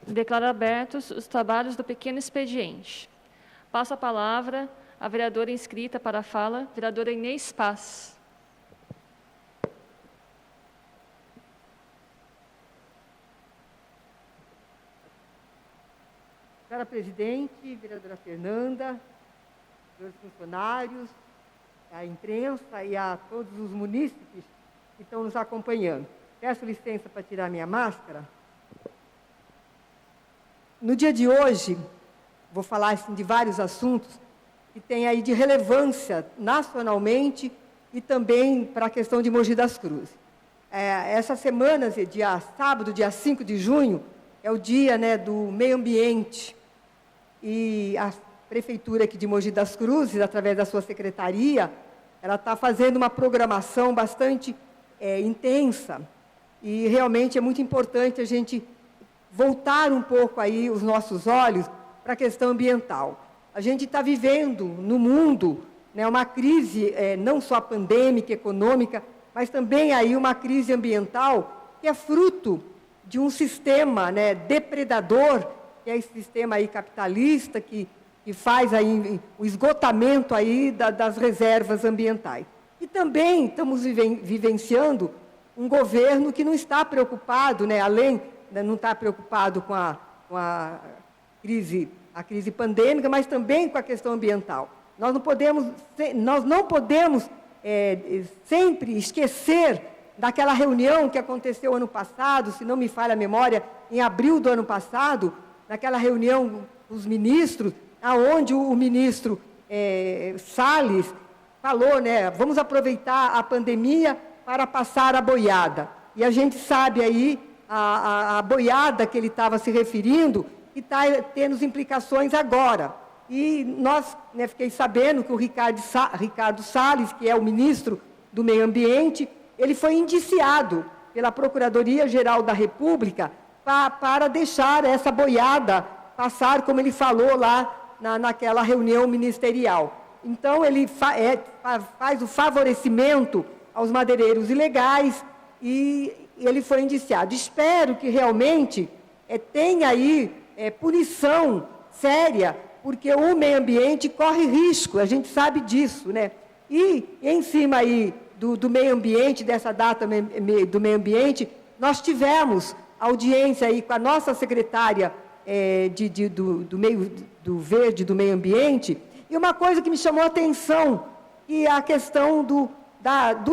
Declaro abertos os trabalhos do pequeno expediente. Passo a palavra à vereadora inscrita para a fala, vereadora Inês Paz. Senhora Presidente, vereadora Fernanda, senhores funcionários, a imprensa e a todos os munícipes que estão nos acompanhando. Peço licença para tirar minha máscara. No dia de hoje, vou falar assim, de vários assuntos que têm aí de relevância nacionalmente e também para a questão de Mogi das Cruzes. Essa semana, sábado, dia 5 de junho, é o dia, do meio ambiente. E a Prefeitura aqui de Mogi das Cruzes, através da sua secretaria, ela está fazendo uma programação bastante intensa. E realmente é muito importante a gente voltar um pouco aí os nossos olhos para a questão ambiental. A gente está vivendo no mundo uma crise não só pandêmica, econômica, mas também aí uma crise ambiental que é fruto de um sistema depredador, que é esse sistema aí capitalista que faz aí o esgotamento aí das reservas ambientais. E também estamos vivenciando um governo que não está preocupado, não está preocupado com a crise pandêmica, mas também com a questão ambiental. Nós não podemos sempre esquecer daquela reunião que aconteceu ano passado, se não me falha a memória, em abril do ano passado, naquela reunião dos ministros, onde o ministro Salles falou, vamos aproveitar a pandemia para passar a boiada. E a gente sabe aí a boiada que ele estava se referindo, que está tendo implicações agora. E nós, fiquei sabendo que o Ricardo Salles, que é o ministro do Meio Ambiente, ele foi indiciado pela Procuradoria-Geral da República para deixar essa boiada passar, como ele falou lá naquela reunião ministerial. Então, ele faz o favorecimento aos madeireiros ilegais e ele foi indiciado. Espero que realmente tenha aí punição séria, porque o meio ambiente corre risco, a gente sabe disso, E em cima aí do meio ambiente, dessa data do meio ambiente, nós tivemos audiência aí com a nossa secretária do Verde, do Meio Ambiente, e uma coisa que me chamou a atenção, que é a questão do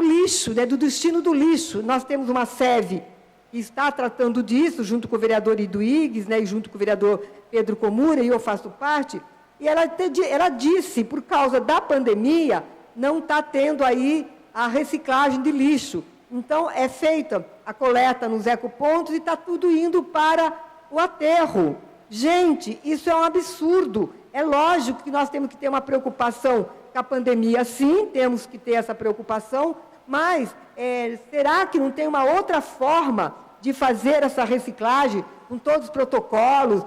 lixo, do destino do lixo. Nós temos uma SEV que está tratando disso, junto com o vereador Iduígues, e junto com o vereador Pedro Comura, e eu faço parte, e ela disse, por causa da pandemia, não está tendo aí a reciclagem de lixo. Então, é feita a coleta nos ecopontos e está tudo indo para o aterro. Gente, isso é um absurdo. É lógico que nós temos que ter uma preocupação com a pandemia, sim, temos que ter essa preocupação, mas será que não tem uma outra forma de fazer essa reciclagem com todos os protocolos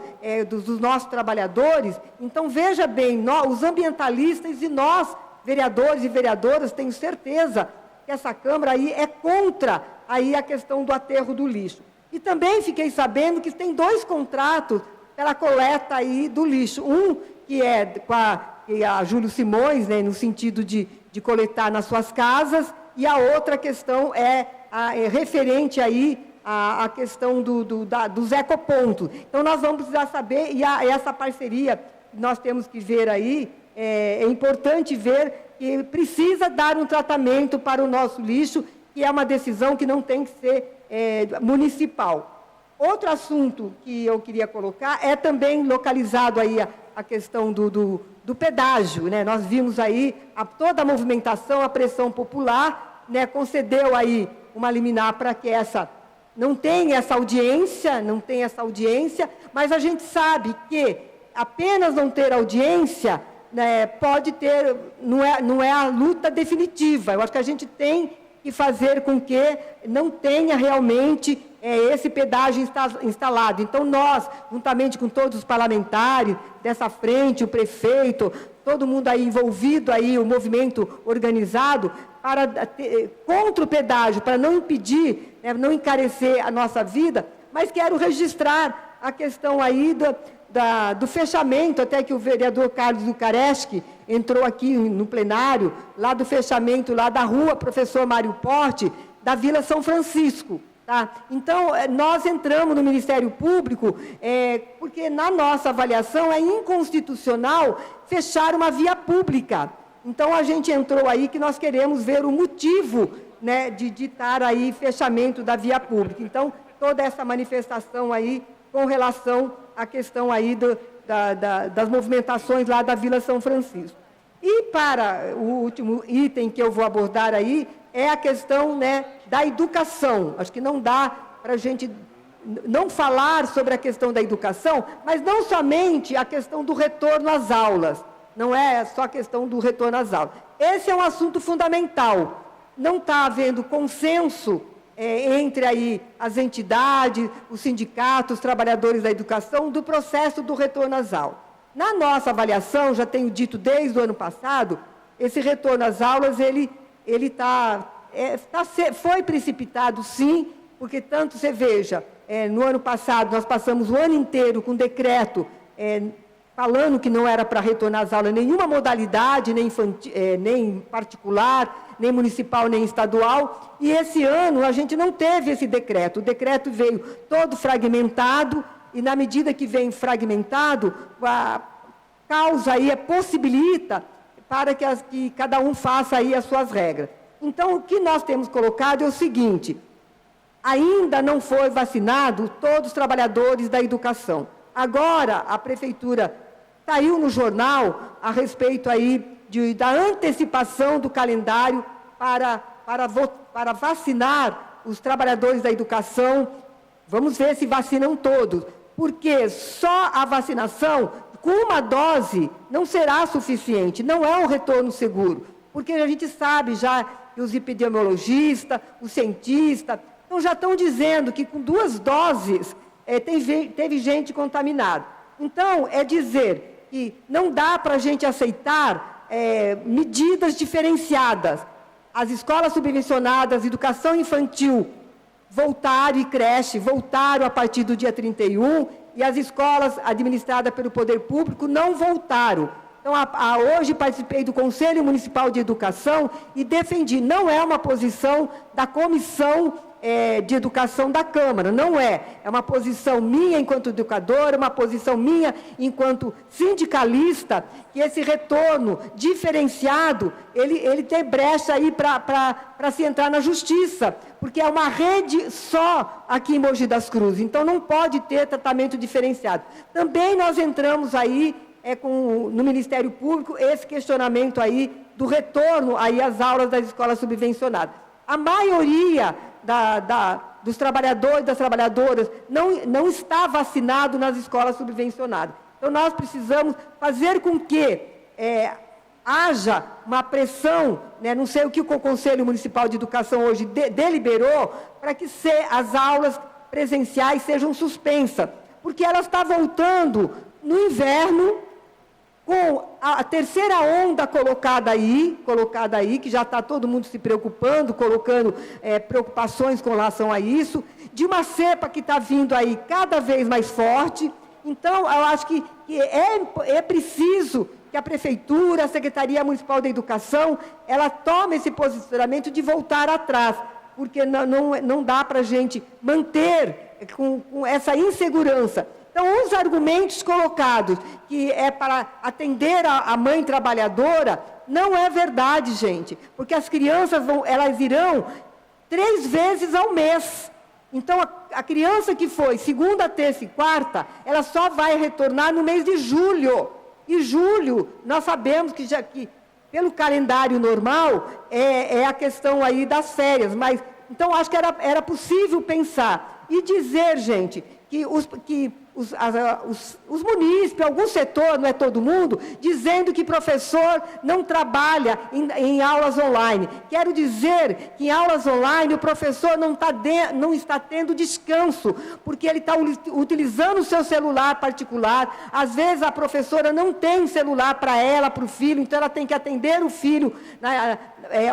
dos nossos trabalhadores? Então, veja bem, os ambientalistas e nós, vereadores e vereadoras, tenho certeza que essa Câmara aí é contra aí a questão do aterro do lixo. E também fiquei sabendo que tem 2 contratos pela coleta aí do lixo. Um que é com a Júlio Simões, no sentido de coletar nas suas casas, e a outra questão é referente aí à questão dos ecopontos. Então, nós vamos precisar saber, e essa parceria que nós temos que ver aí, é importante ver que precisa dar um tratamento para o nosso lixo, que é uma decisão que não tem que ser municipal. Outro assunto que eu queria colocar é também localizado aí a questão do pedágio, Nós vimos aí toda a movimentação, a pressão popular, concedeu aí uma liminar para que não tenha essa audiência, mas a gente sabe que apenas não ter audiência pode ter, não é a luta definitiva. Eu acho que a gente tem que fazer com que não tenha realmente esse pedágio instalado. Então, nós, juntamente com todos os parlamentares dessa frente, o prefeito, todo mundo aí envolvido, aí, o movimento organizado, contra o pedágio, para não impedir, não encarecer a nossa vida, mas quero registrar a questão aí do fechamento, até que o vereador Carlos Lucareschi entrou aqui no plenário, lá do fechamento lá da rua Professor Mário Porte, da Vila São Francisco. Tá? Então, nós entramos no Ministério Público porque, na nossa avaliação, é inconstitucional fechar uma via pública. Então, a gente entrou aí que nós queremos ver o motivo, né, de ditar aí fechamento da via pública. Então, toda essa manifestação aí com relação à questão aí das movimentações lá da Vila São Francisco. E para o último item que eu vou abordar aí, é a questão, né, da educação. Acho que não dá para a gente não falar sobre a questão da educação, mas não somente a questão do retorno às aulas. Não é só a questão do retorno às aulas. Esse é um assunto fundamental. Não está havendo consenso entre aí as entidades, os sindicatos, os trabalhadores da educação, do processo do retorno às aulas. Na nossa avaliação, já tenho dito desde o ano passado, esse retorno às aulas, foi precipitado, sim, porque tanto você veja, no ano passado nós passamos o ano inteiro com decreto falando que não era para retornar às aulas nenhuma modalidade, nem particular, nem municipal, nem estadual, e esse ano a gente não teve esse decreto. O decreto veio todo fragmentado, e na medida que vem fragmentado, a causa aí possibilita para que cada um faça aí as suas regras. Então, o que nós temos colocado é o seguinte: ainda não foi vacinado todos os trabalhadores da educação. Agora, a prefeitura saiu no jornal a respeito aí da antecipação do calendário para vacinar os trabalhadores da educação. Vamos ver se vacinam todos, porque só a vacinação com uma dose não será suficiente, não é um retorno seguro, porque a gente sabe já que os epidemiologistas, os cientistas, já estão dizendo que com 2 doses teve gente contaminada. Então, é dizer que não dá para a gente aceitar medidas diferenciadas. As escolas subvencionadas, educação infantil, voltaram, e creche, voltaram a partir do dia 31, e as escolas administradas pelo poder público não voltaram. Então, hoje participei do Conselho Municipal de Educação e defendi, não é uma posição da Comissão de Educação da Câmara, não é. É uma posição minha enquanto educadora, uma posição minha enquanto sindicalista, que esse retorno diferenciado, ele tem brecha aí para se entrar na justiça, porque é uma rede só aqui em Mogi das Cruzes, então não pode ter tratamento diferenciado. Também nós entramos aí no Ministério Público esse questionamento aí do retorno aí às aulas das escolas subvencionadas. A maioria dos trabalhadores e das trabalhadoras não está vacinado nas escolas subvencionadas. Então, nós precisamos fazer com que haja uma pressão, né, não sei o que o Conselho Municipal de Educação hoje deliberou, para que as aulas presenciais sejam suspensas, porque ela está voltando no inverno, com a terceira onda colocada aí, que já está todo mundo se preocupando, colocando preocupações com relação a isso, de uma cepa que está vindo aí cada vez mais forte. Então, eu acho que é preciso que a Prefeitura, a Secretaria Municipal da Educação, ela tome esse posicionamento de voltar atrás, porque não dá para a gente manter com essa insegurança. Então, os argumentos colocados, que é para atender a mãe trabalhadora, não é verdade, gente. Porque as crianças elas irão 3 vezes ao mês. Então, a criança que foi segunda, terça e quarta, ela só vai retornar no mês de julho. E julho, nós sabemos que pelo calendário normal, é a questão aí das férias. Mas, então, acho que era possível pensar. E dizer, gente, que os munícipes, algum setor, não é todo mundo, dizendo que professor não trabalha em aulas online. Quero dizer que em aulas online o professor não está tendo descanso, porque ele está utilizando o seu celular particular. Às vezes a professora não tem celular para ela, para o filho, então ela tem que atender o filho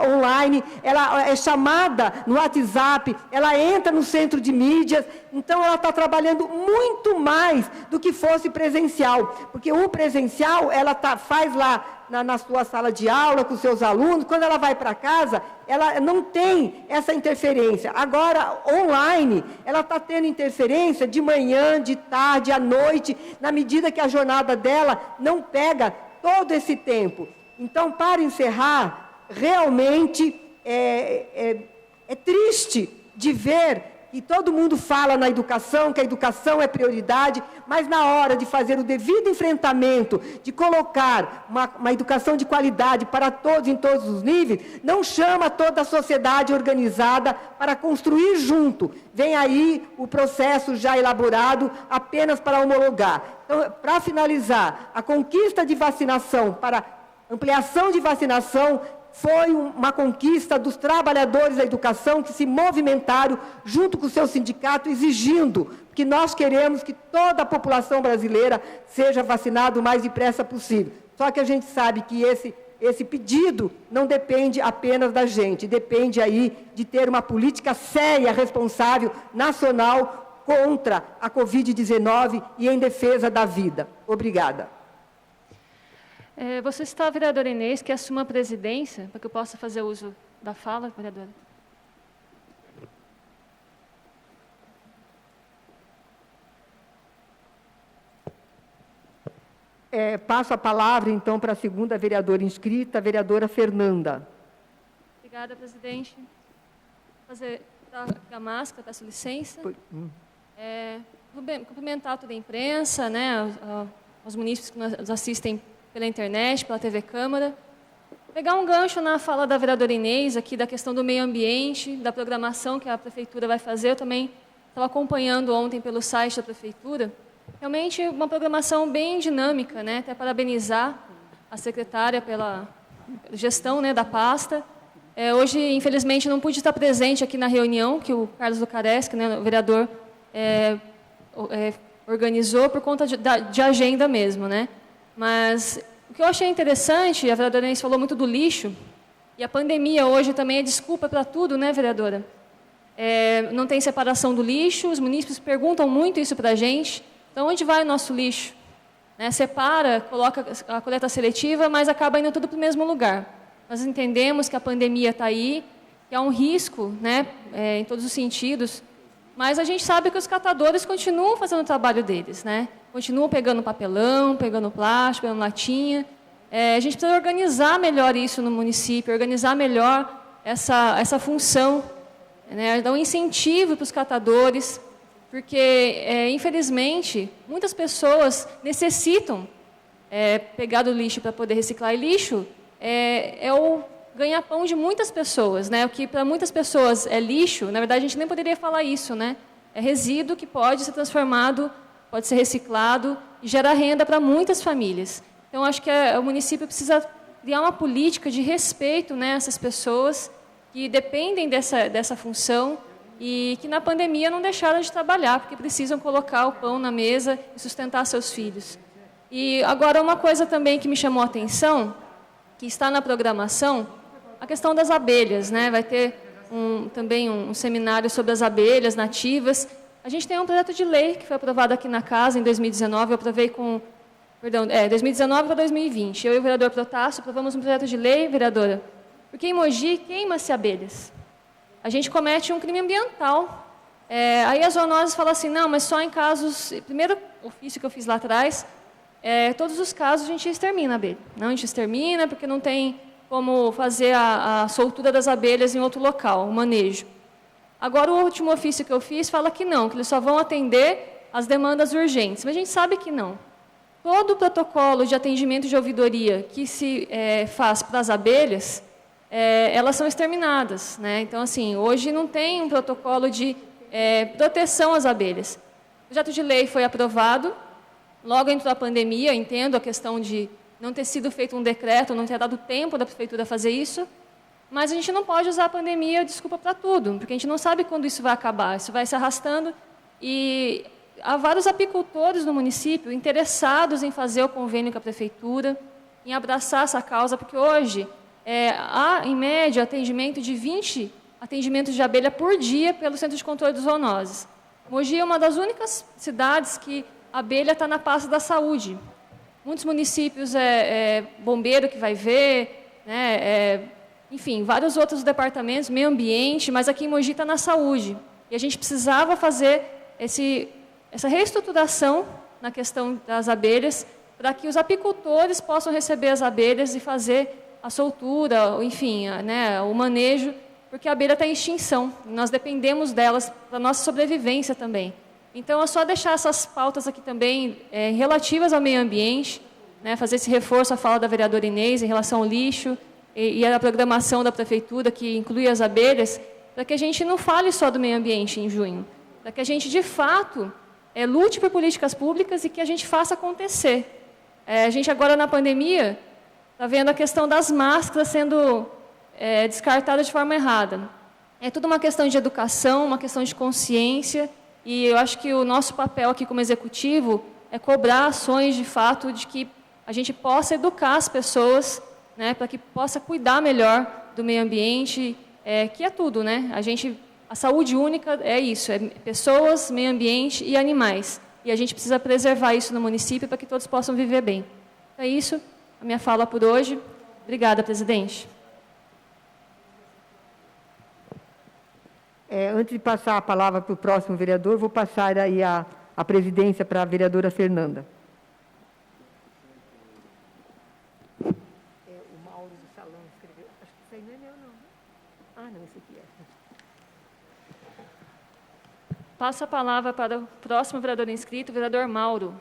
online, ela é chamada no WhatsApp, ela entra no centro de mídias, então ela está trabalhando muito mais mais do que fosse presencial, porque o presencial, ela faz lá na sua sala de aula, com seus alunos, quando ela vai para casa, ela não tem essa interferência. Agora, online, ela está tendo interferência de manhã, de tarde, à noite, na medida que a jornada dela não pega todo esse tempo. Então, para encerrar, realmente é triste de ver que todo mundo fala na educação, que a educação é prioridade, mas na hora de fazer o devido enfrentamento, de colocar uma educação de qualidade para todos, em todos os níveis, não chama toda a sociedade organizada para construir junto. Vem aí o processo já elaborado apenas para homologar. Então, para finalizar, a conquista de vacinação, para ampliação de vacinação, foi uma conquista dos trabalhadores da educação que se movimentaram junto com o seu sindicato, exigindo que nós queremos que toda a população brasileira seja vacinada o mais depressa possível. Só que a gente sabe que esse pedido não depende apenas da gente, depende aí de ter uma política séria, responsável, nacional, contra a Covid-19 e em defesa da vida. Obrigada. Você está, vereadora Inês, que assuma a presidência, para que eu possa fazer uso da fala, vereadora? Passo a palavra, então, para a segunda vereadora inscrita, a vereadora Fernanda. Obrigada, presidente. Vou fazer a máscara, peço licença. Cumprimentar toda a imprensa, né, os munícipes que nos assistem pela internet, pela TV Câmara. Pegar um gancho na fala da vereadora Inês, aqui da questão do meio ambiente, da programação que a Prefeitura vai fazer. Eu também estava acompanhando ontem pelo site da Prefeitura. Realmente uma programação bem dinâmica, né? Até parabenizar a secretária pela gestão, né, da pasta. Hoje, infelizmente, não pude estar presente aqui na reunião que o Carlos Lucareschi, né, o vereador, organizou por conta de agenda mesmo, né? Mas o que eu achei interessante, a vereadora Inês falou muito do lixo, e a pandemia hoje também é desculpa para tudo, né, vereadora? Não tem separação do lixo, os munícipes perguntam muito isso para a gente. Então, onde vai o nosso lixo? Separa, coloca a coleta seletiva, mas acaba indo tudo para o mesmo lugar. Nós entendemos que a pandemia está aí, que há um risco, né, em todos os sentidos, mas a gente sabe que os catadores continuam fazendo o trabalho deles, né? Continuam pegando papelão, pegando plástico, pegando latinha. A gente precisa organizar melhor isso no município, organizar melhor essa função, né? Dar um incentivo para os catadores, porque, infelizmente, muitas pessoas necessitam pegar do lixo para poder reciclar. E lixo é o ganha-pão de muitas pessoas, né? O que para muitas pessoas é lixo, na verdade a gente nem poderia falar isso, né? É resíduo que pode ser transformado, pode ser reciclado e gerar renda para muitas famílias. Então, acho que o município precisa criar uma política de respeito, né, a essas pessoas que dependem dessa função e que na pandemia não deixaram de trabalhar, porque precisam colocar o pão na mesa e sustentar seus filhos. E agora uma coisa também que me chamou a atenção, que está na programação, a questão das abelhas, né? Vai ter também um seminário sobre as abelhas nativas. A gente tem um projeto de lei que foi aprovado aqui na casa em 2019, eu aprovei 2019 para 2020. Eu e o vereador Protássio aprovamos um projeto de lei, vereadora, porque em Mogi queima-se abelhas. A gente comete um crime ambiental. Aí as zoonoses falam assim, não, mas só em casos... Primeiro ofício que eu fiz lá atrás, todos os casos a gente extermina a abelha. Não, a gente extermina porque não tem como fazer a soltura das abelhas em outro local, o manejo. Agora, o último ofício que eu fiz fala que não, que eles só vão atender as demandas urgentes. Mas a gente sabe que não. Todo o protocolo de atendimento de ouvidoria que se faz para as abelhas, elas são exterminadas, né? Então, assim, hoje não tem um protocolo de proteção às abelhas. O projeto de lei foi aprovado, logo entrou a pandemia, entendo a questão de não ter sido feito um decreto, não ter dado tempo da prefeitura fazer isso, mas a gente não pode usar a pandemia desculpa para tudo, porque a gente não sabe quando isso vai acabar, isso vai se arrastando e há vários apicultores no município interessados em fazer o convênio com a prefeitura, em abraçar essa causa, porque hoje há, em média, atendimento de 20 atendimentos de abelha por dia pelo Centro de Controle de Zoonoses. Mogi é uma das únicas cidades que a abelha está na pasta da saúde. Muitos municípios bombeiro que vai ver, né, enfim, vários outros departamentos, meio ambiente, mas aqui em Mogi está na saúde. E a gente precisava fazer essa reestruturação na questão das abelhas, para que os apicultores possam receber as abelhas e fazer a soltura, enfim, né, o manejo, porque a abelha está em extinção. Nós dependemos delas para a nossa sobrevivência também. Então, é só deixar essas pautas aqui também relativas ao meio ambiente, né, fazer esse reforço à fala da vereadora Inês em relação ao lixo e à programação da prefeitura, que inclui as abelhas, para que a gente não fale só do meio ambiente em junho, para que a gente, de fato, lute por políticas públicas e que a gente faça acontecer. A gente agora, na pandemia, está vendo a questão das máscaras sendo descartada de forma errada. É tudo uma questão de educação, uma questão de consciência, e eu acho que o nosso papel aqui como executivo é cobrar ações, de fato, de que a gente possa educar as pessoas, né, para que possa cuidar melhor do meio ambiente, que é tudo, né? A saúde única é isso, é pessoas, meio ambiente e animais. E a gente precisa preservar isso no município para que todos possam viver bem. É isso, a minha fala por hoje. Obrigada, presidente. Antes de passar a palavra para o próximo vereador, vou passar aí a presidência para a vereadora Fernanda. O Mauro do Salão escreveu. Acho que isso aí não é meu, não. Ah, não, esse aqui é. Passo a palavra para o próximo vereador inscrito, o vereador Mauro.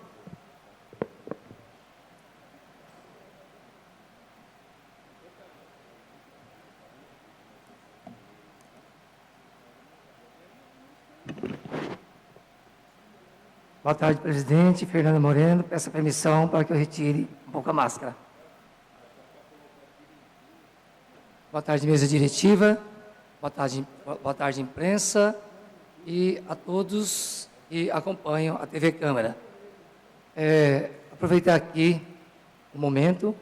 Boa tarde, presidente. Fernando Moreno, peço permissão para que eu retire um pouco a máscara. Boa tarde, mesa diretiva. Boa tarde, imprensa. E a todos que acompanham a TV Câmara. Aproveitar aqui o momento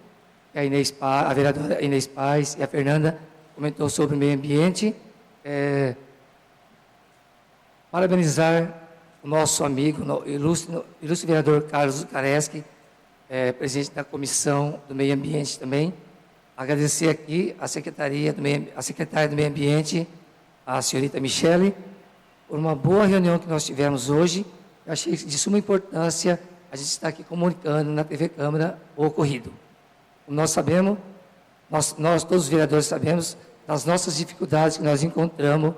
que a vereadora Inês Paz e a Fernanda comentou sobre o meio ambiente. Parabenizar o nosso amigo, ilustre vereador Carlos Zucareschi, presidente da Comissão do Meio Ambiente também. Agradecer aqui a secretária do Meio Ambiente, a senhorita Michele, por uma boa reunião que nós tivemos hoje. Eu achei de suma importância a gente estar aqui comunicando na TV Câmara o ocorrido. Como nós sabemos, nós todos os vereadores sabemos das nossas dificuldades que nós encontramos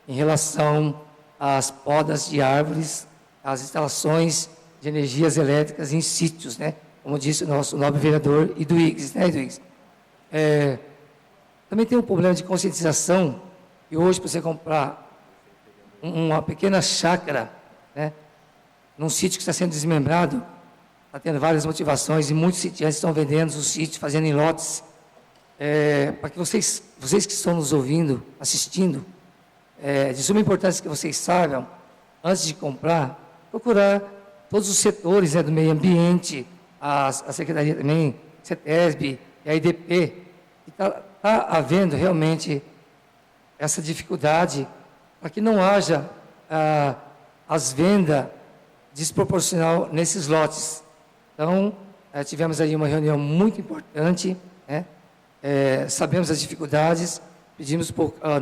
em relação às podas de árvores, às instalações de energias elétricas em sítios, né? Como disse o nosso nobre vereador Iduígues, né, Iduígues? Também tem um problema de conscientização, que hoje, para você comprar uma pequena chácara, né, num sítio que está sendo desmembrado, está tendo várias motivações e muitos sitiantes estão vendendo os sítios, fazendo em lotes, para que vocês que estão nos ouvindo, assistindo, de suma importância que vocês saibam, antes de comprar, procurar todos os setores, né, do meio ambiente, a Secretaria também, CETESB e a IDP, que está havendo realmente essa dificuldade para que não haja as vendas desproporcional nesses lotes. Então, tivemos aí uma reunião muito importante, né? Sabemos as dificuldades, pedimos para o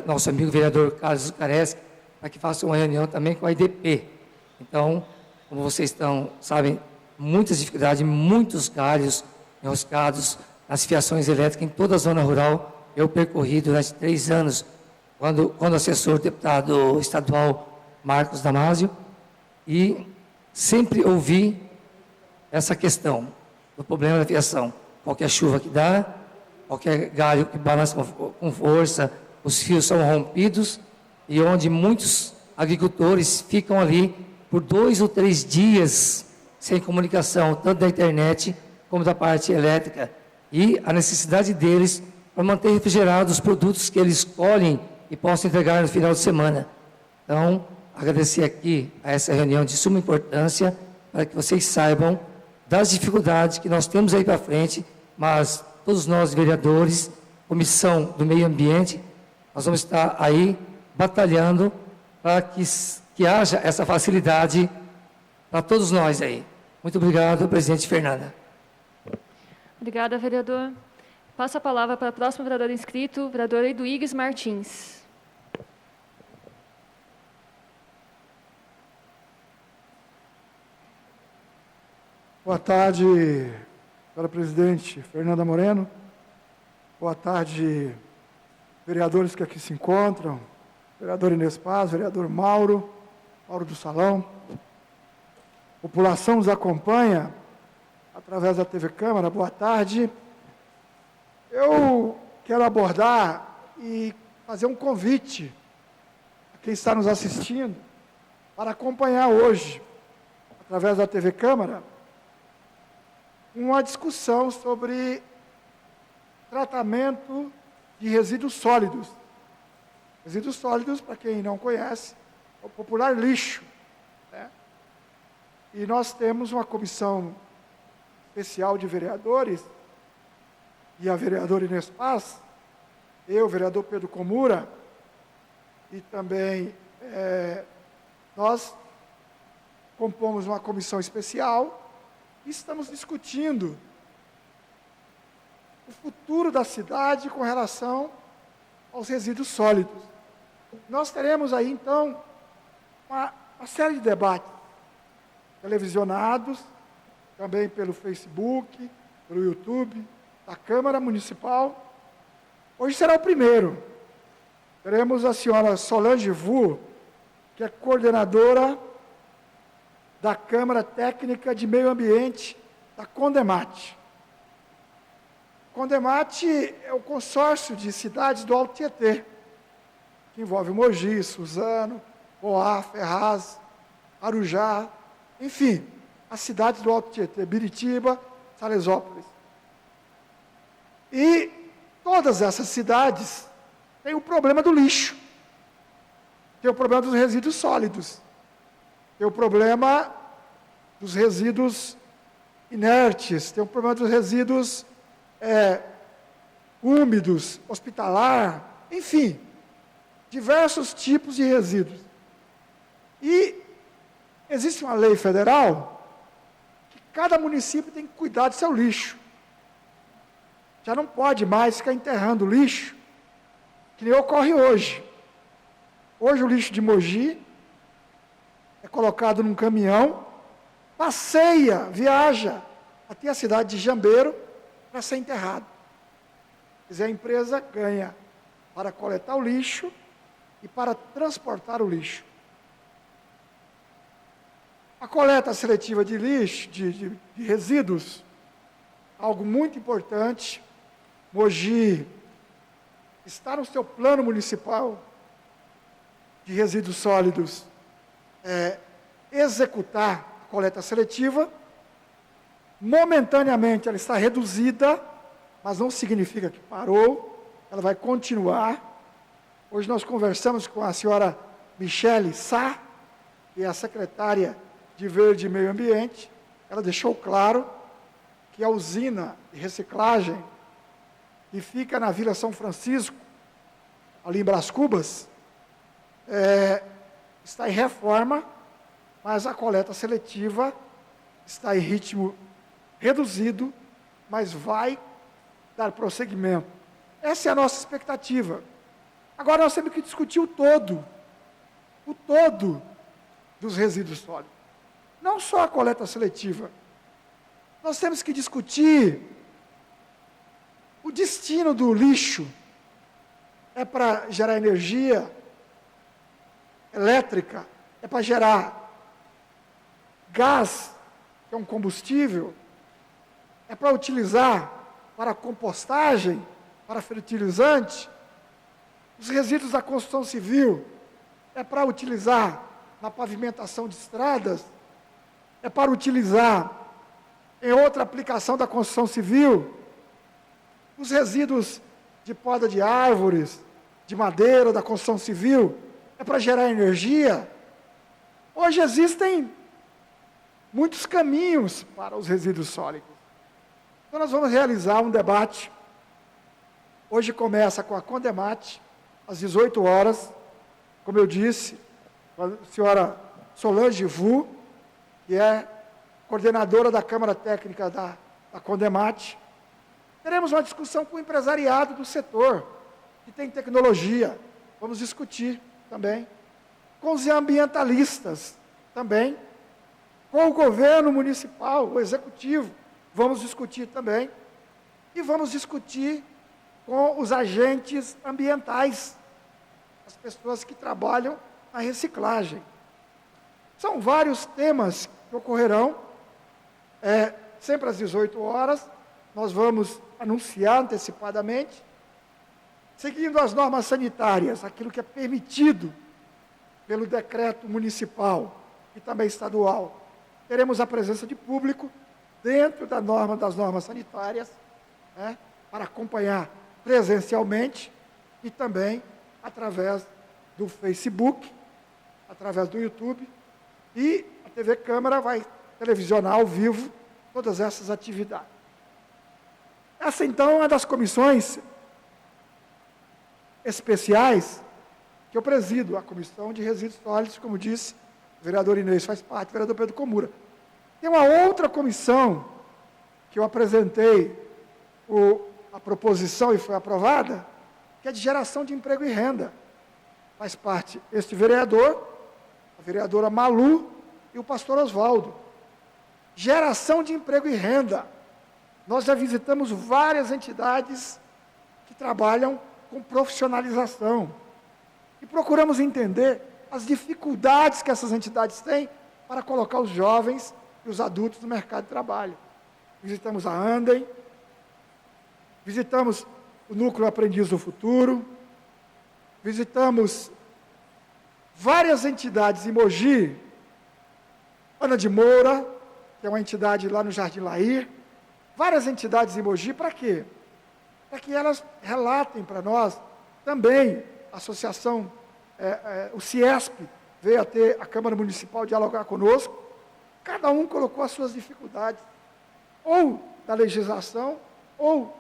nosso amigo vereador Carlos Zucareschi para que faça uma reunião também com a IDP. Então, como vocês sabem, muitas dificuldades, muitos galhos enroscados nas fiações elétricas em toda a zona rural. Eu percorri durante 3 anos, quando assessor o deputado estadual Marcos Damasio, e sempre ouvi essa questão do problema da fiação. Qualquer chuva que dá, qualquer galho que balança com força, os fios são rompidos, e onde muitos agricultores ficam ali por 2 ou 3 dias sem comunicação, tanto da internet como da parte elétrica, e a necessidade deles para manter refrigerados os produtos que eles colhem e possam entregar no final de semana. Então, agradecer aqui a essa reunião de suma importância, para que vocês saibam das dificuldades que nós temos aí para frente, mas todos nós, vereadores, Comissão do Meio Ambiente, nós vamos estar aí batalhando para que haja essa facilidade para todos nós aí. Muito obrigado, presidente Fernanda. Obrigada, vereador. Passo a palavra para o próximo vereador inscrito, vereador Eduígues Martins. Boa tarde, senhora presidente Fernanda Moreno. Boa tarde, vereadores que aqui se encontram, vereador Inês Paz, vereador Mauro do Salão. A população nos acompanha através da TV Câmara. Boa tarde. Eu quero abordar e fazer um convite a quem está nos assistindo para acompanhar hoje, através da TV Câmara, uma discussão sobre tratamento de resíduos sólidos. Resíduos sólidos, para quem não conhece, é o popular lixo, né? E nós temos uma comissão especial de vereadores, e a vereadora Inês Paz, eu, o vereador Pedro Comura, e também nós compomos uma comissão especial e estamos discutindo o futuro da cidade com relação aos resíduos sólidos. Nós teremos aí, então, uma série de debates televisionados, também pelo Facebook, pelo YouTube, da Câmara Municipal. Hoje será o primeiro. Teremos a senhora Solange Vu, que é coordenadora da Câmara Técnica de Meio Ambiente da Condemate. Condemate é o consórcio de cidades do Alto Tietê, que envolve Mogi, Suzano, Poá, Ferraz, Arujá, enfim, as cidades do Alto Tietê, Biritiba, Salesópolis. E todas essas cidades têm o problema do lixo, tem o problema dos resíduos sólidos, tem o problema dos resíduos inertes, tem o problema dos resíduos úmidos, hospitalar, enfim, diversos tipos de resíduos. E existe uma lei federal que cada município tem que cuidar do seu lixo. Já não pode mais ficar enterrando lixo, que nem ocorre hoje. Hoje o lixo de Mogi é colocado num caminhão, passeia, viaja até a cidade de Jambeiro para ser enterrado. Quer dizer, a empresa ganha para coletar o lixo e para transportar o lixo. A coleta seletiva de lixo, de resíduos, algo muito importante. Mogi está no seu plano municipal de resíduos sólidos executar a coleta seletiva. Momentaneamente ela está reduzida, mas não significa que parou, ela vai continuar. Hoje nós conversamos com a senhora Michele Sá, que é a secretária de Verde e Meio Ambiente. Ela deixou claro que a usina de reciclagem, que fica na Vila São Francisco, ali em Brás Cubas, está em reforma, mas a coleta seletiva está em ritmo reduzido, mas vai dar prosseguimento. Essa é a nossa expectativa. Agora nós temos que discutir o todo dos resíduos sólidos. Não só a coleta seletiva. Nós temos que discutir o destino do lixo. É para gerar energia elétrica? É para gerar gás, que é um combustível? É para utilizar para compostagem, para fertilizante? Os resíduos da construção civil é para utilizar na pavimentação de estradas? É para utilizar em outra aplicação da construção civil? Os resíduos de poda de árvores, de madeira, da construção civil, é para gerar energia? Hoje existem muitos caminhos para os resíduos sólidos. Então nós vamos realizar um debate. Hoje começa com a Condemate, às 18 horas, como eu disse, com a senhora Solange Vu, que é coordenadora da Câmara Técnica da Condemate. Teremos uma discussão com o empresariado do setor, que tem tecnologia, vamos discutir também. Com os ambientalistas também. Com o governo municipal, o executivo, vamos discutir também. E vamos discutir com os agentes ambientais, as pessoas que trabalham na reciclagem. São vários temas que ocorrerão, sempre às 18 horas, nós vamos anunciar antecipadamente, seguindo as normas sanitárias, aquilo que é permitido pelo decreto municipal e também estadual. Teremos a presença de público dentro das normas sanitárias, para acompanhar presencialmente e também através do Facebook, através do YouTube, e a TV Câmara vai televisionar ao vivo todas essas atividades. Essa, então, é uma das comissões especiais que eu presido, a Comissão de Resíduos Sólidos, como disse, o vereador Inês faz parte, o vereador Pedro Komura. Tem uma outra comissão que eu apresentei a proposição e foi aprovada, que é de geração de emprego e renda. Faz parte este vereador, a vereadora Malu e o pastor Oswaldo. Geração de emprego e renda. Nós já visitamos várias entidades que trabalham com profissionalização e procuramos entender as dificuldades que essas entidades têm para colocar os jovens e os adultos no mercado de trabalho. Visitamos a Andem, visitamos o Núcleo Aprendiz do Futuro, visitamos várias entidades em Mogi, Ana de Moura, que é uma entidade lá no Jardim Lair, várias entidades em Mogi, para quê? Para que elas relatem para nós também, a associação, o CIESP, veio a ter a Câmara Municipal dialogar conosco, cada um colocou as suas dificuldades, ou da legislação, ou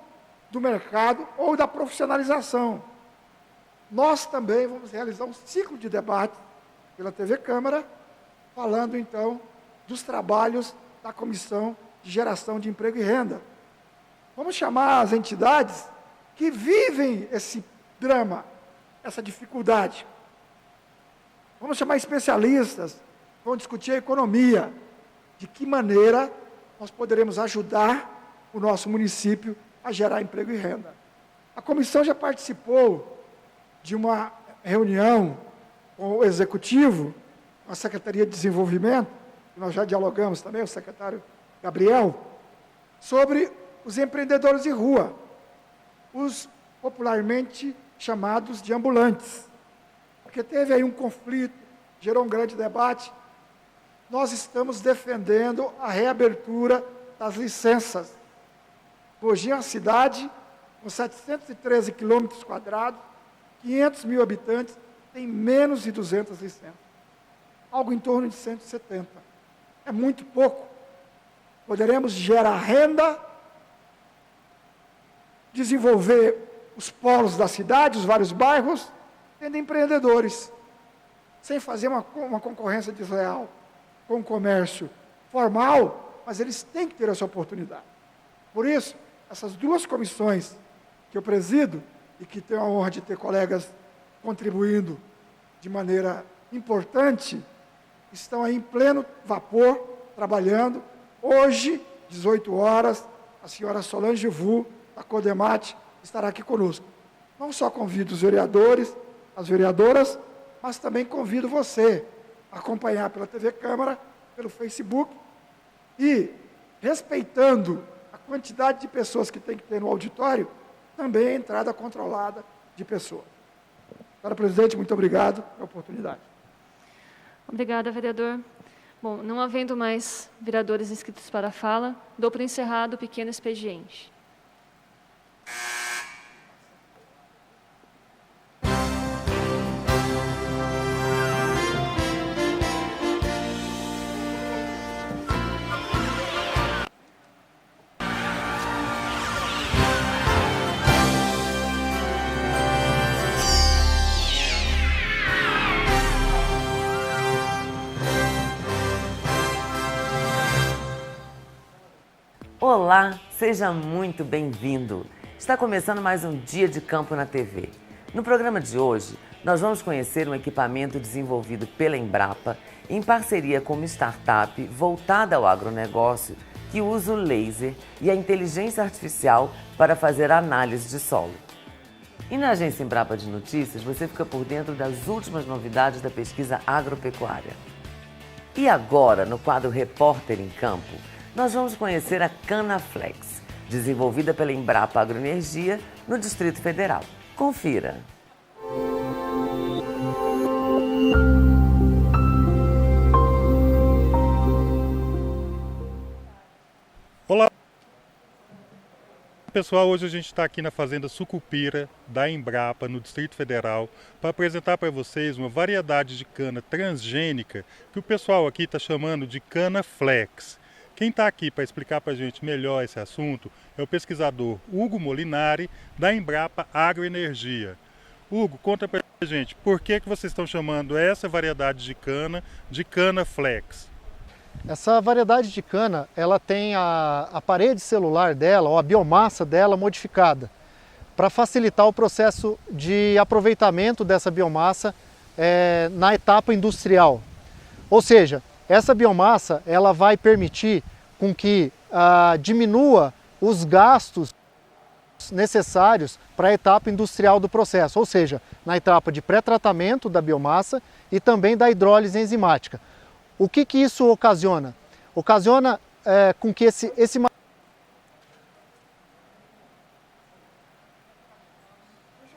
do mercado, ou da profissionalização. Nós também vamos realizar um ciclo de debate pela TV Câmara, falando então dos trabalhos da Comissão de Geração de Emprego e Renda. Vamos chamar as entidades que vivem esse drama, essa dificuldade. Vamos chamar especialistas, vamos discutir a economia, de que maneira nós poderemos ajudar o nosso município a gerar emprego e renda. A comissão já participou de uma reunião com o Executivo, com a Secretaria de Desenvolvimento, que nós já dialogamos também, o secretário Gabriel, sobre os empreendedores de rua, os popularmente chamados de ambulantes. Porque teve aí um conflito, gerou um grande debate. Nós estamos defendendo a reabertura das licenças. Mogi é uma cidade com 713 quilômetros quadrados, 500 mil habitantes, tem menos de 200 licenças. Algo em torno de 170. É muito pouco. Poderemos gerar renda, desenvolver os polos da cidade, os vários bairros, tendo empreendedores, sem fazer uma concorrência desleal com o comércio formal, mas eles têm que ter essa oportunidade. Por isso, essas duas comissões que eu presido, e que tenho a honra de ter colegas contribuindo de maneira importante, estão aí em pleno vapor, trabalhando. Hoje, 18 horas, a senhora Solange Vu, da Codemate, estará aqui conosco. Não só convido os vereadores, as vereadoras, mas também convido você a acompanhar pela TV Câmara, pelo Facebook, e, respeitando a quantidade de pessoas que tem que ter no auditório, também a entrada controlada de pessoas. Senhora Presidente, muito obrigado pela oportunidade. Obrigada, vereador. Bom, não havendo mais vereadores inscritos para a fala, dou por encerrado o pequeno expediente. Olá, seja muito bem-vindo. Está começando mais um Dia de Campo na TV. No programa de hoje, nós vamos conhecer um equipamento desenvolvido pela Embrapa em parceria com uma startup voltada ao agronegócio que usa o laser e a inteligência artificial para fazer análise de solo. E na Agência Embrapa de Notícias, você fica por dentro das últimas novidades da pesquisa agropecuária. E agora, no quadro Repórter em Campo, nós vamos conhecer a Canaflex, desenvolvida pela Embrapa Agroenergia no Distrito Federal. Confira! Olá pessoal, hoje a gente está aqui na fazenda Sucupira da Embrapa, no Distrito Federal, para apresentar para vocês uma variedade de cana transgênica que o pessoal aqui está chamando de Canaflex. Quem está aqui para explicar para a gente melhor esse assunto é o pesquisador Hugo Molinari, da Embrapa Agroenergia. Hugo, conta para a gente, por que vocês estão chamando essa variedade de Canaflex? Essa variedade de cana, ela tem a parede celular dela, ou a biomassa dela modificada, para facilitar o processo de aproveitamento dessa biomassa na etapa industrial. Ou seja, essa biomassa ela vai permitir com que diminua os gastos necessários para a etapa industrial do processo, ou seja, na etapa de pré-tratamento da biomassa e também da hidrólise enzimática. O que isso ocasiona? Ocasiona com que esse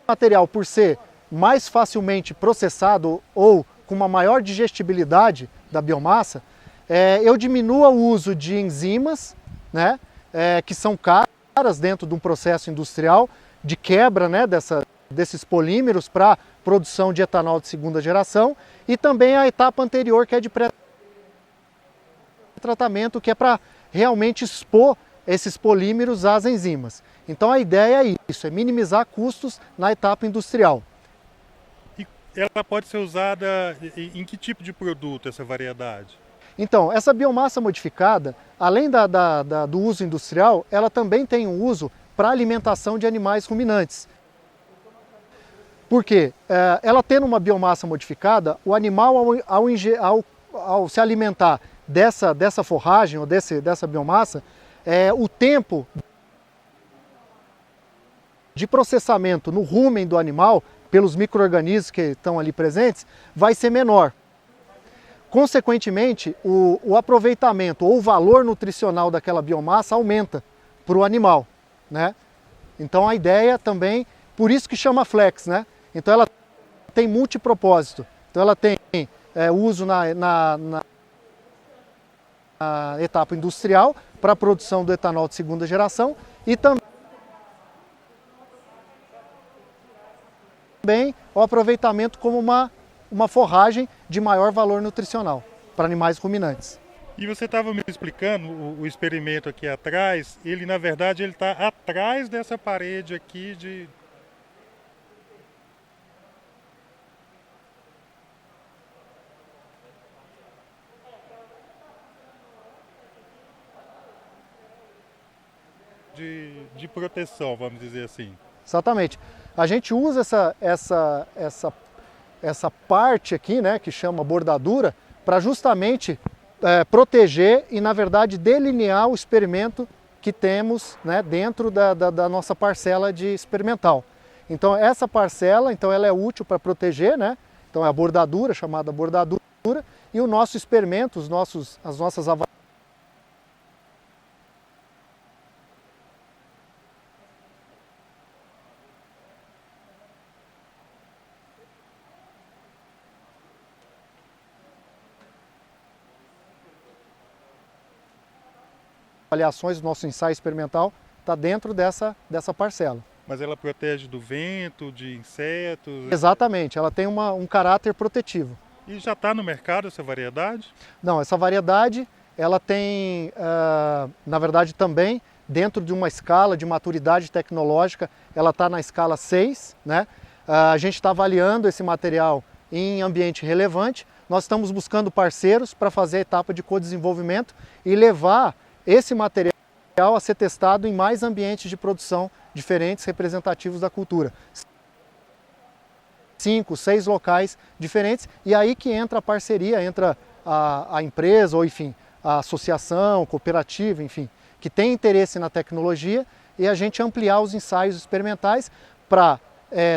material, por ser mais facilmente processado ou com uma maior digestibilidade da biomassa, eu diminua o uso de enzimas, né, que são caras dentro de um processo industrial de quebra, né, desses polímeros para produção de etanol de segunda geração, e também a etapa anterior, que é de pré-tratamento, que é para realmente expor esses polímeros às enzimas. Então a ideia é isso, é minimizar custos na etapa industrial. E ela pode ser usada em que tipo de produto, essa variedade? Então, essa biomassa modificada, além do uso industrial, ela também tem um uso para alimentação de animais ruminantes. Por quê? Ela tendo uma biomassa modificada, o animal, ao se alimentar dessa forragem ou dessa biomassa, o tempo de processamento no rumen do animal, pelos micro-organismos que estão ali presentes, vai ser menor. Consequentemente, o aproveitamento ou o valor nutricional daquela biomassa aumenta para o animal, né? Então a ideia também, por isso que chama flex, né? Então ela tem multipropósito. Então ela tem uso na etapa industrial para a produção do etanol de segunda geração e também o aproveitamento como uma forragem de maior valor nutricional para animais ruminantes. E você estava me explicando o experimento aqui atrás, ele na verdade ele está atrás dessa parede aqui de proteção, vamos dizer assim. Exatamente. A gente usa essa parte aqui, né, que chama bordadura, para justamente proteger e, na verdade, delinear o experimento que temos, né, dentro da nossa parcela de experimental. Então, essa parcela, ela é útil para proteger, né? Então, é a bordadura, chamada bordadura, e o nosso experimento, as nossas avaliações do nosso ensaio experimental está dentro dessa parcela. Mas ela protege do vento, de insetos? Exatamente, ela tem um caráter protetivo. E já está no mercado essa variedade? Não, essa variedade ela tem, na verdade também, dentro de uma escala de maturidade tecnológica, ela está na escala 6, né? A gente está avaliando esse material em ambiente relevante, nós estamos buscando parceiros para fazer a etapa de co-desenvolvimento e levar esse material a ser testado em mais ambientes de produção diferentes, representativos da cultura. 5, 6 locais diferentes, e aí que entra a parceria, entra a empresa, ou enfim, a associação, cooperativa, enfim, que tem interesse na tecnologia, e a gente ampliar os ensaios experimentais para,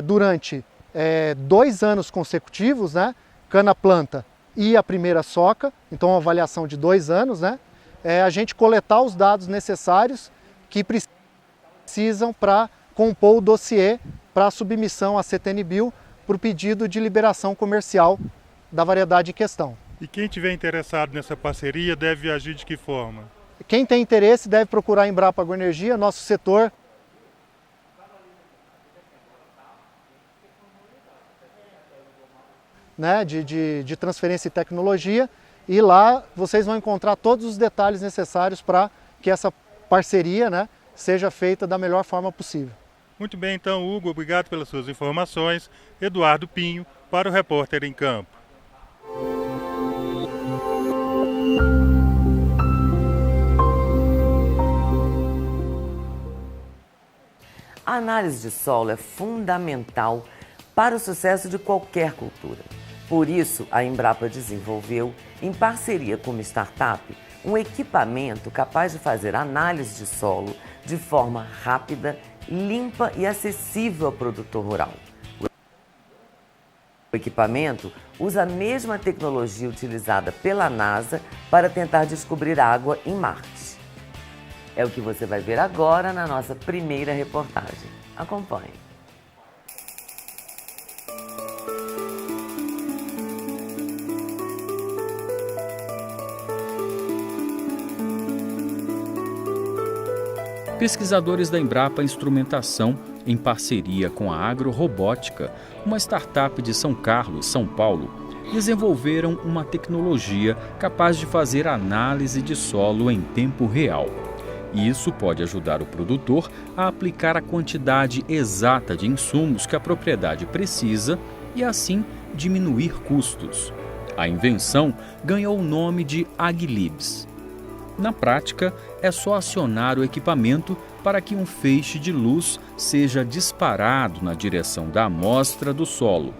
durante 2 anos consecutivos, né, cana-planta e a primeira soca, então uma avaliação de 2 anos, né, a gente coletar os dados necessários que precisam para compor o dossiê para submissão à CTN-Bio para o pedido de liberação comercial da variedade em questão. E quem tiver interessado nessa parceria deve agir de que forma? Quem tem interesse deve procurar a Embrapa Agroenergia, nosso setor. Né, de transferência e tecnologia, e lá vocês vão encontrar todos os detalhes necessários para que essa parceria, né, seja feita da melhor forma possível. Muito bem, então, Hugo, obrigado pelas suas informações. Eduardo Pinho, para o Repórter em Campo. A análise de solo é fundamental para o sucesso de qualquer cultura. Por isso, a Embrapa desenvolveu, em parceria com uma startup, um equipamento capaz de fazer análise de solo de forma rápida, limpa e acessível ao produtor rural. O equipamento usa a mesma tecnologia utilizada pela NASA para tentar descobrir água em Marte. É o que você vai ver agora na nossa primeira reportagem. Acompanhe. Pesquisadores da Embrapa Instrumentação, em parceria com a Agrorobótica, uma startup de São Carlos, São Paulo, desenvolveram uma tecnologia capaz de fazer análise de solo em tempo real. Isso pode ajudar o produtor a aplicar a quantidade exata de insumos que a propriedade precisa e, assim, diminuir custos. A invenção ganhou o nome de AgLibs. Na prática, é só acionar o equipamento para que um feixe de luz seja disparado na direção da amostra do solo.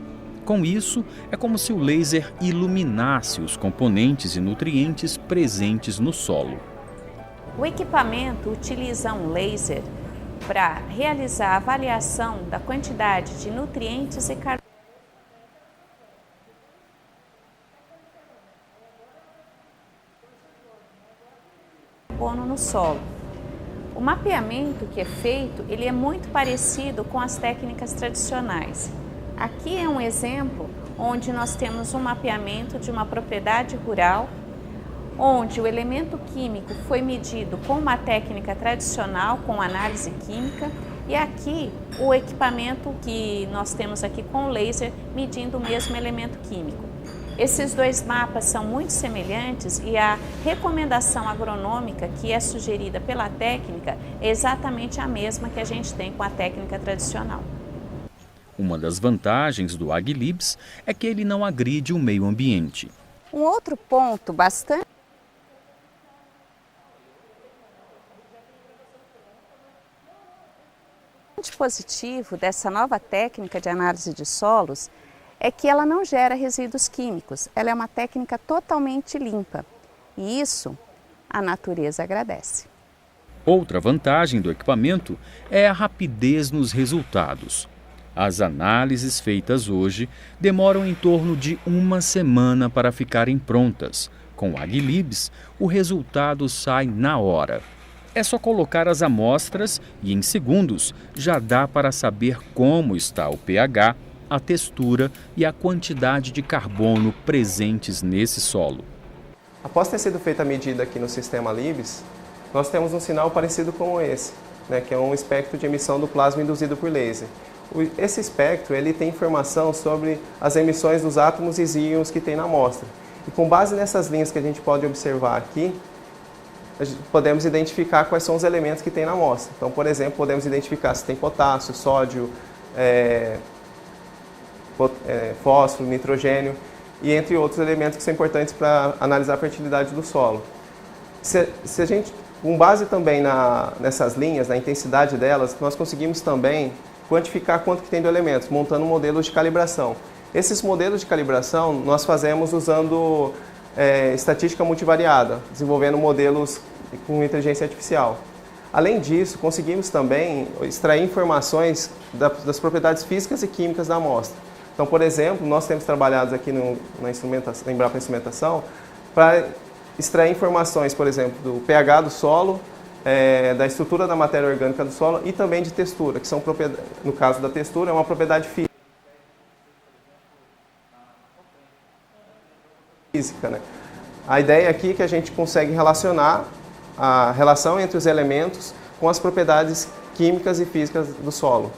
Com isso, é como se o laser iluminasse os componentes e nutrientes presentes no solo. O equipamento utiliza um laser para realizar a avaliação da quantidade de nutrientes e carbono no solo. O mapeamento que é feito, ele é muito parecido com as técnicas tradicionais. Aqui é um exemplo onde nós temos um mapeamento de uma propriedade rural, onde o elemento químico foi medido com uma técnica tradicional, com análise química, e aqui o equipamento que nós temos aqui com o laser medindo o mesmo elemento químico. Esses dois mapas são muito semelhantes e a recomendação agronômica que é sugerida pela técnica é exatamente a mesma que a gente tem com a técnica tradicional. Uma das vantagens do AgLibs é que ele não agride o meio ambiente. Um outro ponto bastante positivo dessa nova técnica de análise de solos é que ela não gera resíduos químicos, ela é uma técnica totalmente limpa e isso a natureza agradece. Outra vantagem do equipamento é a rapidez nos resultados. As análises feitas hoje demoram em torno de 1 semana para ficarem prontas. Com o AgLibs, o resultado sai na hora. É só colocar as amostras e, em segundos, já dá para saber como está o pH, a textura e a quantidade de carbono presentes nesse solo. Após ter sido feita a medida aqui no sistema Libs, nós temos um sinal parecido com esse, né, que é um espectro de emissão do plasma induzido por laser. Esse espectro ele tem informação sobre as emissões dos átomos e íons que tem na amostra. E com base nessas linhas que a gente pode observar aqui, podemos identificar quais são os elementos que tem na amostra. Então, por exemplo, podemos identificar se tem potássio, sódio, fósforo, nitrogênio e entre outros elementos que são importantes para analisar a fertilidade do solo. Se a gente, com base também nessas linhas, na intensidade delas, nós conseguimos também quantificar quanto que tem de elementos, montando modelos de calibração. Esses modelos de calibração nós fazemos usando estatística multivariada, desenvolvendo modelos com inteligência artificial. Além disso, conseguimos também extrair informações das propriedades físicas e químicas da amostra. Então, por exemplo, nós temos trabalhado aqui na Embrapa Instrumentação para extrair informações, por exemplo, do pH do solo, da estrutura da matéria orgânica do solo e também de textura, que são no caso da textura, é uma propriedade física, né? A ideia aqui é que a gente consegue relacionar a relação entre os elementos com as propriedades químicas e físicas do solo.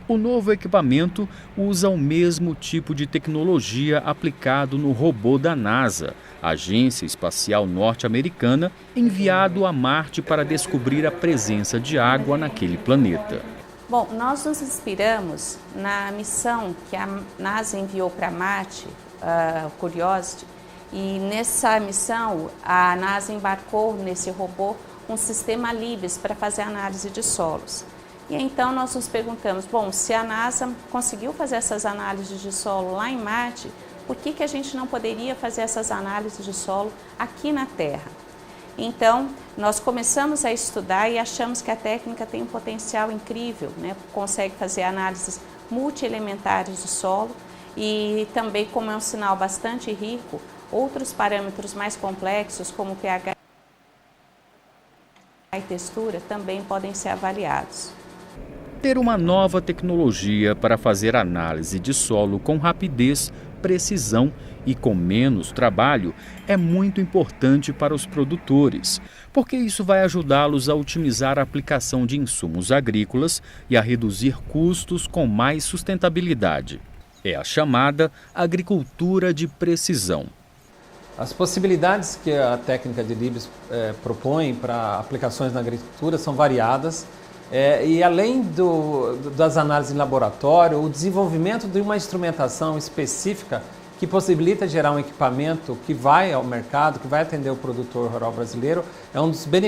O novo equipamento usa o mesmo tipo de tecnologia aplicado no robô da NASA, a Agência Espacial Norte-Americana, enviado a Marte para descobrir a presença de água naquele planeta. Bom, nós nos inspiramos na missão que a NASA enviou para Marte, Curiosity, e nessa missão a NASA embarcou nesse robô um sistema LIBS para fazer análise de solos. E então nós nos perguntamos, bom, se a NASA conseguiu fazer essas análises de solo lá em Marte, por que a gente não poderia fazer essas análises de solo aqui na Terra? Então, nós começamos a estudar e achamos que a técnica tem um potencial incrível, né? Consegue fazer análises multielementares de solo e também, como é um sinal bastante rico, outros parâmetros mais complexos, como pH e textura, também podem ser avaliados. Ter uma nova tecnologia para fazer análise de solo com rapidez, precisão e com menos trabalho é muito importante para os produtores, porque isso vai ajudá-los a otimizar a aplicação de insumos agrícolas e a reduzir custos com mais sustentabilidade. É a chamada agricultura de precisão. As possibilidades que a técnica de LIBS propõe para aplicações na agricultura são variadas. E além das análises em laboratório, o desenvolvimento de uma instrumentação específica que possibilita gerar um equipamento que vai ao mercado, que vai atender o produtor rural brasileiro, é um dos benefícios